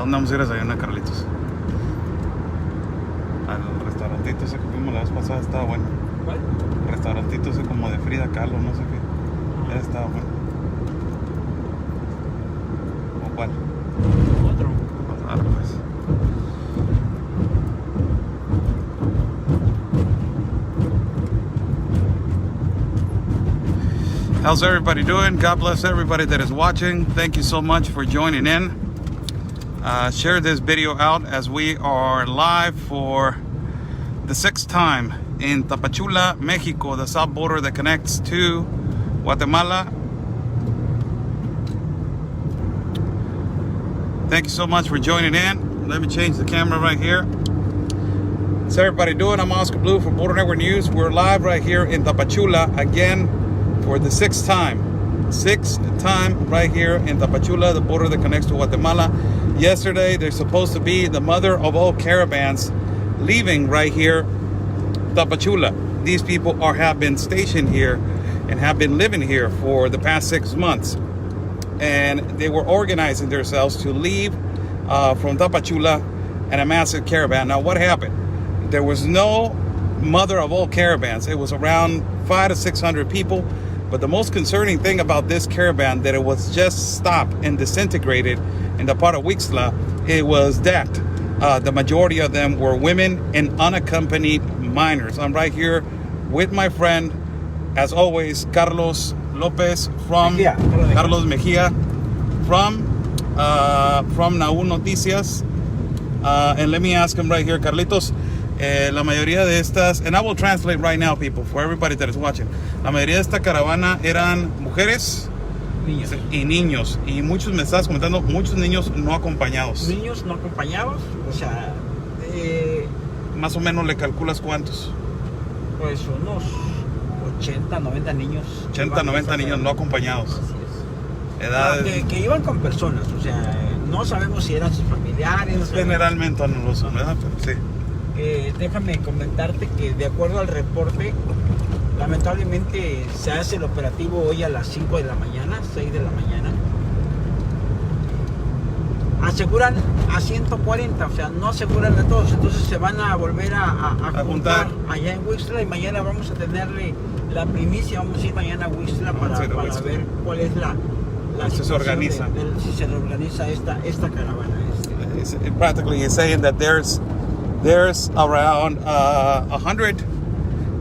dónde vamos a ir a desayunar, Carlitos? Al restaurantito ese que fuimos la vez pasada, estaba bueno. ¿Cuál? El restaurantito ese como de Frida Kahlo, no sé qué. Ya estaba bueno. ¿O cuál? Otro. Ah, pues. How's everybody doing? God bless everybody that is watching. Thank you so much for joining in. Share this video out as we are live for the 6th time in Tapachula, Mexico, the south border that connects to Guatemala. Thank you so much for joining in. Let me change the camera right here. How's everybody doing? I'm Oscar Blue for Border Network News. We're live right here in Tapachula again for the 6th time. 6th time right here in Tapachula, the border that connects to Guatemala. Yesterday, there's supposed to be the mother of all caravans leaving right here, Tapachula. These people have been stationed here and have been living here for the past 6 months. And they were organizing themselves to leave from Tapachula in a massive caravan. Now, what happened? There was no mother of all caravans. It was around 500 to 600 people. But the most concerning thing about this caravan, that it was just stopped and disintegrated in the part of Huixtla, it was that the majority of them were women and unaccompanied minors. I'm right here with my friend, as always, Carlos Lopez from Carlos Mejia from Naú Noticias. And let me ask him right here, Carlitos. La mayoría de estas, and I will translate right now, people, for everybody that is watching. La mayoría de esta caravana eran mujeres y niños. Y muchos, me estás comentando, muchos niños no acompañados. Niños no acompañados, o sea... Más o menos le calculas cuántos. Pues unos 80, 90 niños. 80, 90 niños no acompañados. Así es. Edades... que iban con personas, o sea, no sabemos si eran sus familiares. Generalmente no lo son, ¿verdad? Pero sí. Déjame comentarte que de acuerdo al reporte, lamentablemente se hace el operativo hoy a las 5 de la mañana, 6 de la mañana. Aseguran a 140, o sea, no aseguran a todos, entonces se van a volver a juntar allá en Huixtla y mañana vamos a tenerle la primicia, vamos a ir mañana a Huixtla para ver cuál es la si se organiza. Si se organiza esta caravana. Practically he's saying that there's around 100,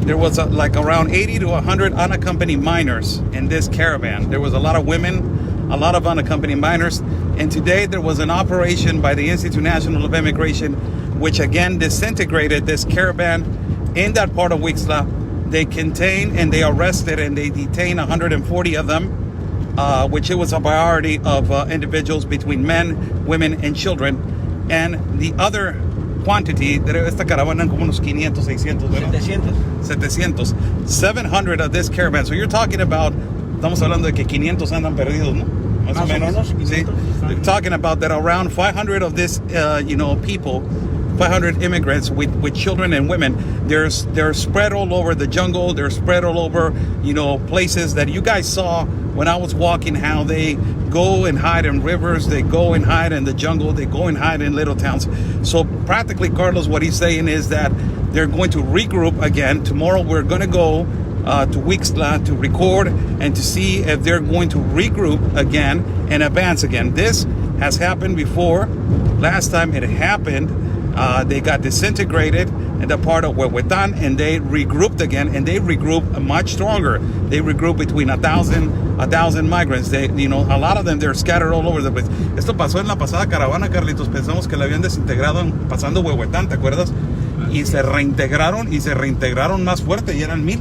there was like around 80 to 100 unaccompanied minors in this caravan. There was a lot of women, a lot of unaccompanied minors. And today there was an operation by the Institute National of Immigration, which again disintegrated this caravan in that part of Huixtla. They contained and they arrested and they detained 140 of them, which it was a priority of individuals between men, women, and children. And the other quantity, esta caravana eran como unos 500, 600, ¿verdad? 700. 700 of this caravan. So you're talking about, estamos hablando de que 500 andan perdidos, ¿no? Más o menos. Sí. They're talking about that around 500 of this, people, 500 immigrants with children and women, they're spread all over the jungle. They're spread all over, places that you guys saw when I was walking, how they go and hide in rivers, they go and hide in the jungle, they go and hide in little towns. So practically, Carlos, what he's saying is that they're going to regroup again. Tomorrow we're going to go to Huixtla to record and to see if they're going to regroup again and advance again. This has happened before. Last time it happened, they got disintegrated in the part of Huehuetan, and they regrouped again, and they regrouped much stronger. They regrouped between 1,000 migrants. They, a lot of them, they're scattered all over the place. Esto pasó en la pasada caravana, Carlitos. Pensamos que la habían desintegrado pasando Huehuetan, ¿te acuerdas? Y se reintegraron más fuerte y eran 1,000.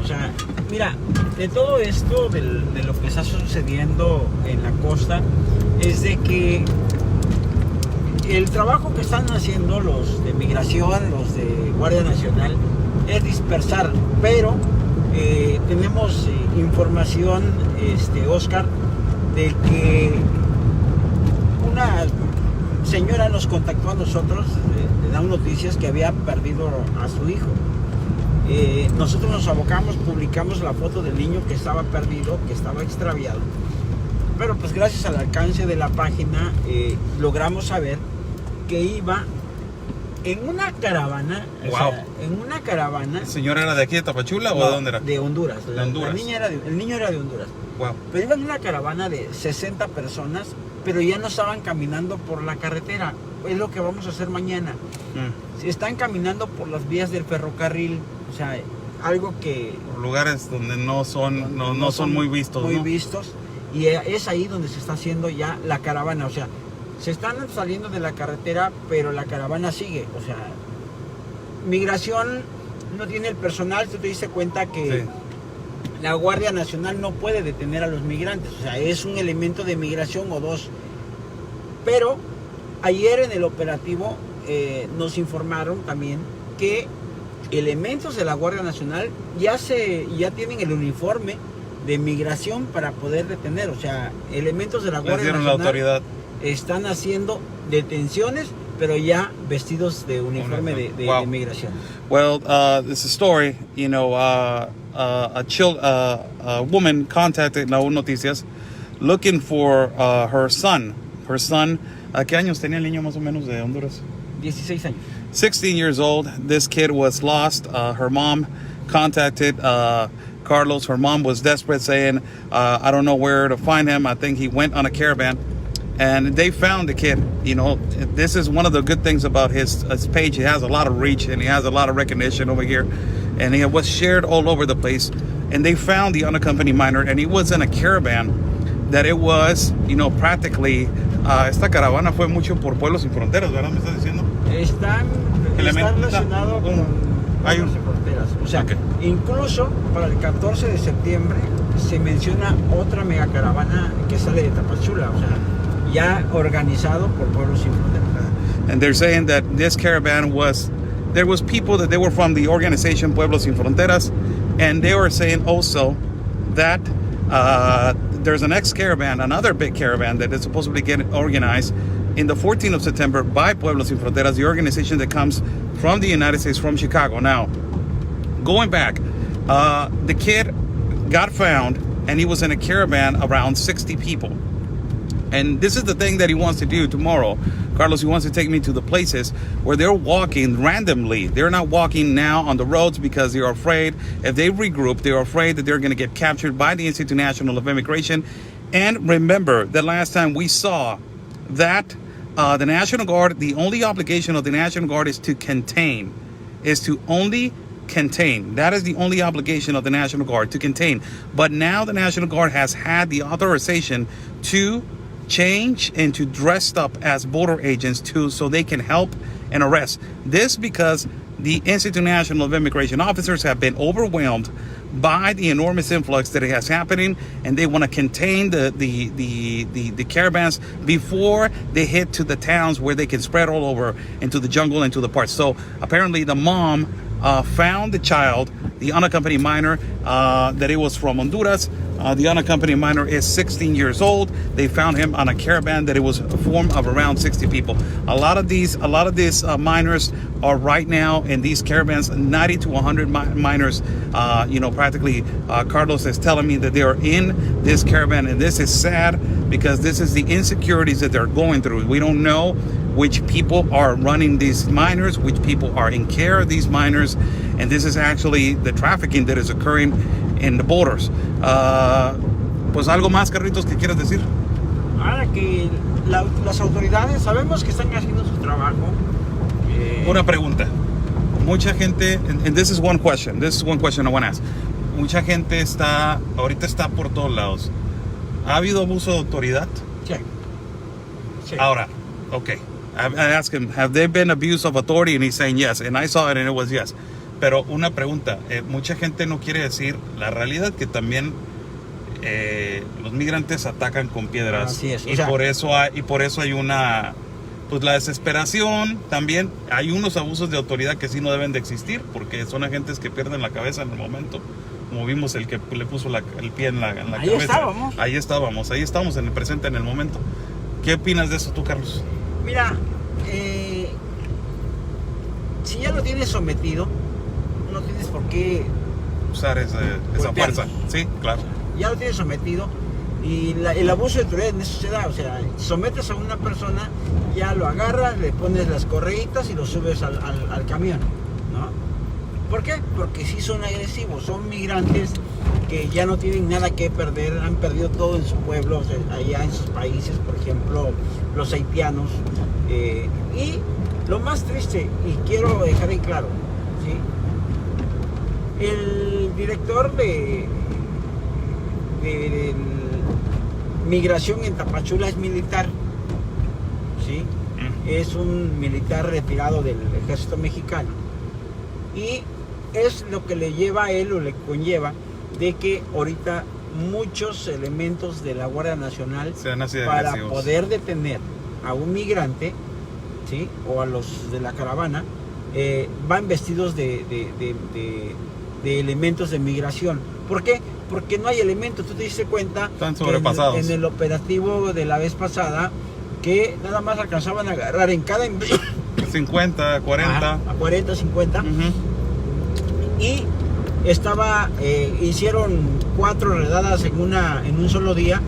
O sea, mira, de todo esto, de lo que está sucediendo en la costa, es de que el trabajo que están haciendo los de migración, los de Guardia Nacional, es dispersar, pero tenemos información, Oscar, de que una señora nos contactó a nosotros, de Naú Noticias, que había perdido a su hijo. Nosotros nos abocamos, publicamos la foto del niño que estaba perdido, que estaba extraviado. Pero pues gracias al alcance de la página logramos saber que iba en una caravana. Wow. O sea, en una caravana. ¿El señor era de aquí de Tapachula o de dónde era? De Honduras. De Honduras. El niño era de Honduras. Wow. Pero iba en una caravana de 60 personas, pero ya no estaban caminando por la carretera. Es lo que vamos a hacer mañana. Si están caminando por las vías del ferrocarril, o sea, algo que... Lugares donde no son muy vistos. Muy ¿no? vistos. Y es ahí donde se está haciendo ya la caravana. O sea, se están saliendo de la carretera, pero la caravana sigue. O sea, migración no tiene el personal. Tú te diste cuenta que la Guardia Nacional no puede detener a los migrantes. O sea, es un elemento de migración o dos. Pero ayer en el operativo nos informaron también que elementos de la Guardia Nacional ya tienen el uniforme de migración para poder detener. O sea, elementos de la Guardia Nacional la autoridad. Están haciendo detenciones, pero ya vestidos de uniforme de migración. Well, this is a story. You know, a woman contacted Naú Noticias looking for her son. Her son, ¿qué años tenía el niño más o menos de Honduras? 16 años. 16 years old. This kid was lost. Her mom contacted Carlos. Her mom was desperate, saying, I don't know where to find him. I think he went on a caravan. And they found the kid. You know, this is one of the good things about his page. He has a lot of reach and he has a lot of recognition over here. And he was shared all over the place. And they found the unaccompanied minor, and he was in a caravan that it was, you know, practically... esta caravana fue mucho por Pueblos Sin Fronteras, ¿verdad? ¿Me estás diciendo? Está relacionado con Pueblos Sin Fronteras. O sea, incluso para el 14 de septiembre se menciona otra mega caravana que sale de Tapachula. O sea, ya organizado por Pueblos Sin Fronteras. And they're saying that this caravan there was people that they were from the organization Pueblos Sin Fronteras, and they were saying also that there's an ex-caravan, another big caravan that is supposed to be getting organized in the 14th of September by Pueblos Sin Fronteras, the organization that comes from the United States, from Chicago. Now, going back, the kid got found, and he was in a caravan around 60 people. And this is the thing that he wants to do tomorrow. Carlos, he wants to take me to the places where they're walking randomly. They're not walking now on the roads because they're afraid. If they regroup, they're afraid that they're going to get captured by the Institute National of Immigration. And remember, the last time we saw that the National Guard, the only obligation of the National Guard is to contain, contain. That is the only obligation of the National Guard, to contain. But now the National Guard has had the authorization to change and to dress up as border agents too, so they can help and arrest. This because the Institute National of Immigration officers have been overwhelmed by the enormous influx that is happening, and they want to contain the caravans before they hit to the towns where they can spread all over into the jungle, into the parts. So apparently the mom found the child, the unaccompanied minor, that it was from Honduras. The unaccompanied minor is 16 years old. They found him on a caravan that it was a form of around 60 people. A lot of these minors are right now in these caravans, 90 to 100 minors. You know, practically, Carlos is telling me that they are in this caravan, and this is sad because this is the insecurities that they're going through. We don't know which people are running these minors, which people are in care of these minors, and this is actually the trafficking that is occurring in the borders. Pues algo más, Carlitos, que quieras decir. Ahora que las autoridades sabemos que están haciendo su trabajo. Una pregunta. Mucha gente, and this is one question I want to ask. Mucha gente ahorita está por todos lados. ¿Ha habido abuso de autoridad? Sí. Ahora, okay. I asked him, have there been abuse of authority? And he's saying yes. And I saw it and it was yes. Pero una pregunta, mucha gente no quiere decir la realidad, que también los migrantes atacan con piedras. Así es. Y por eso hay una, pues la desesperación. También hay unos abusos de autoridad que sí no deben de existir, porque son agentes que pierden la cabeza en el momento. Como vimos el que le puso el pie en la cabeza. Ahí estábamos en el presente, en el momento. ¿Qué opinas de eso tú, Carlos? Mira, si ya lo tienes sometido, no tienes por qué usar esa fuerza. Sí, claro. Ya lo tienes sometido. Y el abuso de autoridad en eso se da, o sea, sometes a una persona, ya lo agarras, le pones las correitas y lo subes al camión, ¿no? ¿Por qué? Porque sí son agresivos, son migrantes que ya no tienen nada que perder, han perdido todo en su pueblo, o sea, allá en sus países, por ejemplo, los haitianos. Y lo más triste, y quiero dejar en claro, ¿sí? El director de migración en Tapachula es militar, ¿sí? Es un militar retirado del ejército mexicano, y es lo que le lleva a él, o le conlleva, de que ahorita muchos elementos de la Guardia Nacional, para poder detener a un migrante, ¿sí? O a los de la caravana, van vestidos de elementos de migración. ¿Por qué? Porque no hay elementos. Tú te diste cuenta, están sobrepasados. En el operativo de la vez pasada, que nada más alcanzaban a agarrar en cada 50, 40. A 40, 50. Y hicieron 4 redadas en un solo día,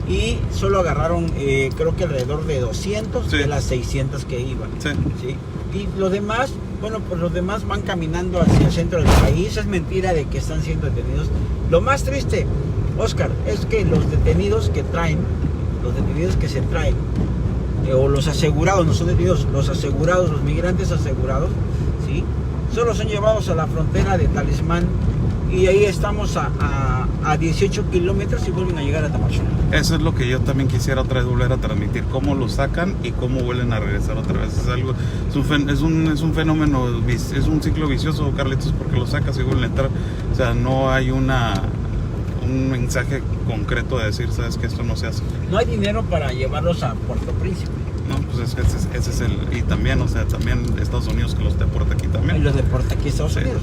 y solo agarraron creo que alrededor de 200 de las 600 que iban. ¿Sí? Y los demás, bueno, pues los demás van caminando hacia el centro del país. Es mentira de que están siendo detenidos. Lo más triste, Oscar, es que los detenidos que se traen, o los asegurados, no son detenidos, los asegurados, los migrantes asegurados, ¿sí? Solo son llevados a la frontera de Talismán, y ahí estamos a 18 kilómetros y vuelven a llegar a Tapachula. Eso es lo que yo también quisiera volver a transmitir, cómo lo sacan y cómo vuelven a regresar otra vez. Es un fenómeno, es un ciclo vicioso, Carlitos, porque lo sacas y vuelven a entrar. O sea, no hay un mensaje concreto de decir, sabes que esto no se hace. No hay dinero para llevarlos a Puerto Príncipe. No, pues es que ese es el... Y también, o sea, también Estados Unidos que los deporta aquí también. Y los deporta aquí Estados Unidos.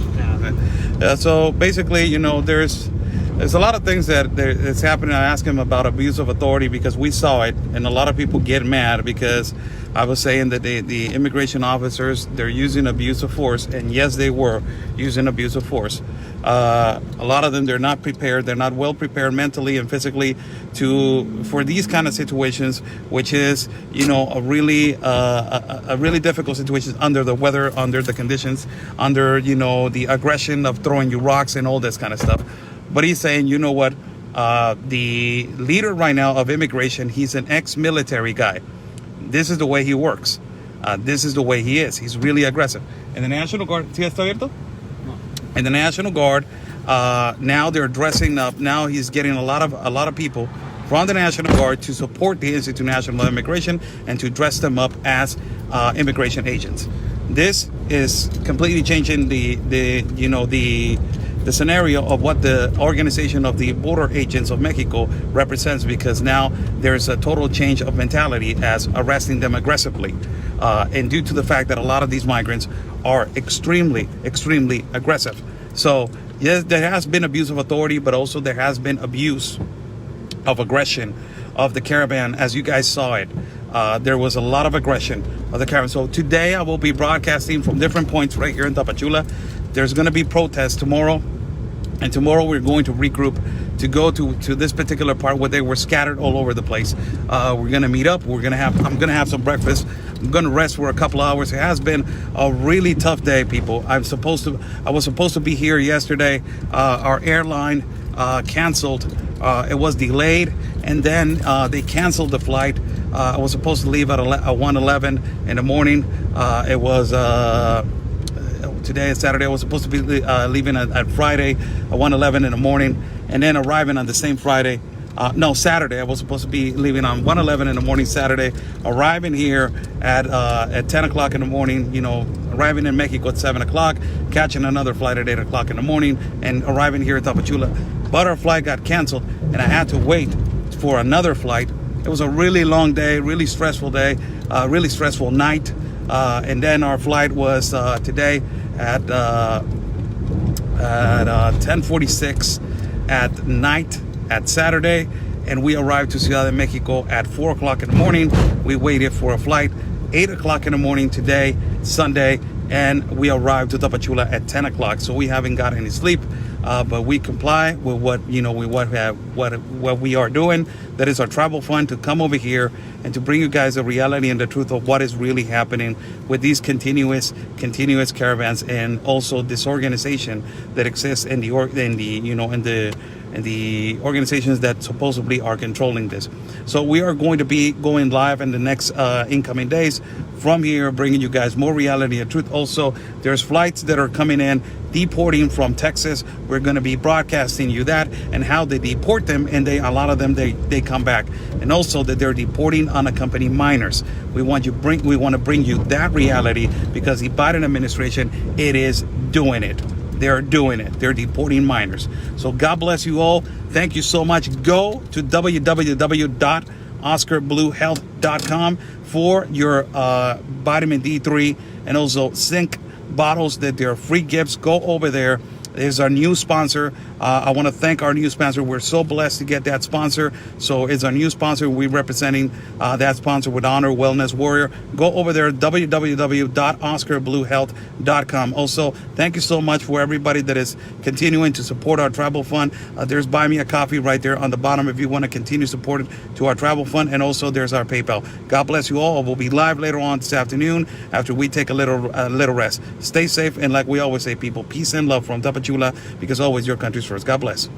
So basically, you know, there's a lot of things that's happening. I asked him about abuse of authority because we saw it, and a lot of people get mad because I was saying that the immigration officers, they're using abuse of force, and yes, they were using abuse of force. A lot of them, they're not prepared. They're not well prepared mentally and physically for these kind of situations, which is, you know, a really difficult situation under the weather, under the conditions, under, you know, the aggression of throwing you rocks and all this kind of stuff. But he's saying, you know what, the leader right now of immigration, he's an ex-military guy. This is the way he works. This is the way he is. He's really aggressive. And the National Guard, ¿sí está abierto? And the National Guard, now they're dressing up. Now he's getting a lot of people from the National Guard to support the Institute National of Immigration and to dress them up as immigration agents. This is completely changing the scenario of what the organization of the border agents of Mexico represents, because now there's a total change of mentality as arresting them aggressively, and due to the fact that a lot of these migrants are extremely aggressive. So yes, there has been abuse of authority, but also there has been abuse of aggression of the caravan, as you guys saw it. There was a lot of aggression of the caravan. So today I will be broadcasting from different points right here in Tapachula. There's going to be protests tomorrow, and tomorrow we're going to regroup to go to this particular part where they were scattered all over the place. We're going to meet up. I'm going to have some breakfast. I'm going to rest for a couple of hours. It has been a really tough day, people. I was supposed to be here yesterday. Our airline canceled. It was delayed, and then they canceled the flight. I was supposed to leave at 1:11 in the morning. It was today is Saturday. I was supposed to be leaving at Friday at 1:11 in the morning, and then arriving on the same Friday. Saturday. I was supposed to be leaving on 1:11 in the morning Saturday, arriving here at 10 o'clock in the morning, you know, arriving in Mexico at 7 o'clock, catching another flight at 8 o'clock in the morning, and arriving here at Tapachula. But our flight got canceled, and I had to wait for another flight. It was a really long day, really stressful day, really stressful night. And then our flight was today at 10:46 at night at Saturday, and we arrived to Ciudad de Mexico at 4 o'clock in the morning. We waited for a flight 8 o'clock in the morning today, Sunday, and we arrived to Tapachula at 10 o'clock. So we haven't got any sleep, but we comply with what we are doing. That is our travel fund, to come over here and to bring you guys the reality and the truth of what is really happening with these continuous caravans, and also this organization that exists in the organizations that supposedly are controlling this. So we are going to be going live in the next incoming days from here, bringing you guys more reality and truth. Also, there's flights that are coming in, deporting from Texas. We're going to be broadcasting you that, and how they deport them, and a lot of them they come back, and also that they're deporting unaccompanied minors. We want to bring you that reality, because the Biden administration, it is doing it. They're doing it. They're deporting minors. So God bless you all. Thank you so much. Go to www.OscarBlueHealth.com for your vitamin D3 and also zinc bottles, that they're free gifts. Go over there. There's our new sponsor. I want to thank our new sponsor. We're so blessed to get that sponsor. So it's our new sponsor. We're representing that sponsor with honor, Wellness Warrior. Go over there, www.OscarBlueHealth.com. Also, thank you so much for everybody that is continuing to support our travel fund. There's Buy Me a Coffee right there on the bottom if you want to continue support it to our travel fund. And also there's our PayPal. God bless you all. We'll be live later on this afternoon after we take a little rest. Stay safe, and like we always say, people, peace and love from Tapachula, because always your country's first. God bless.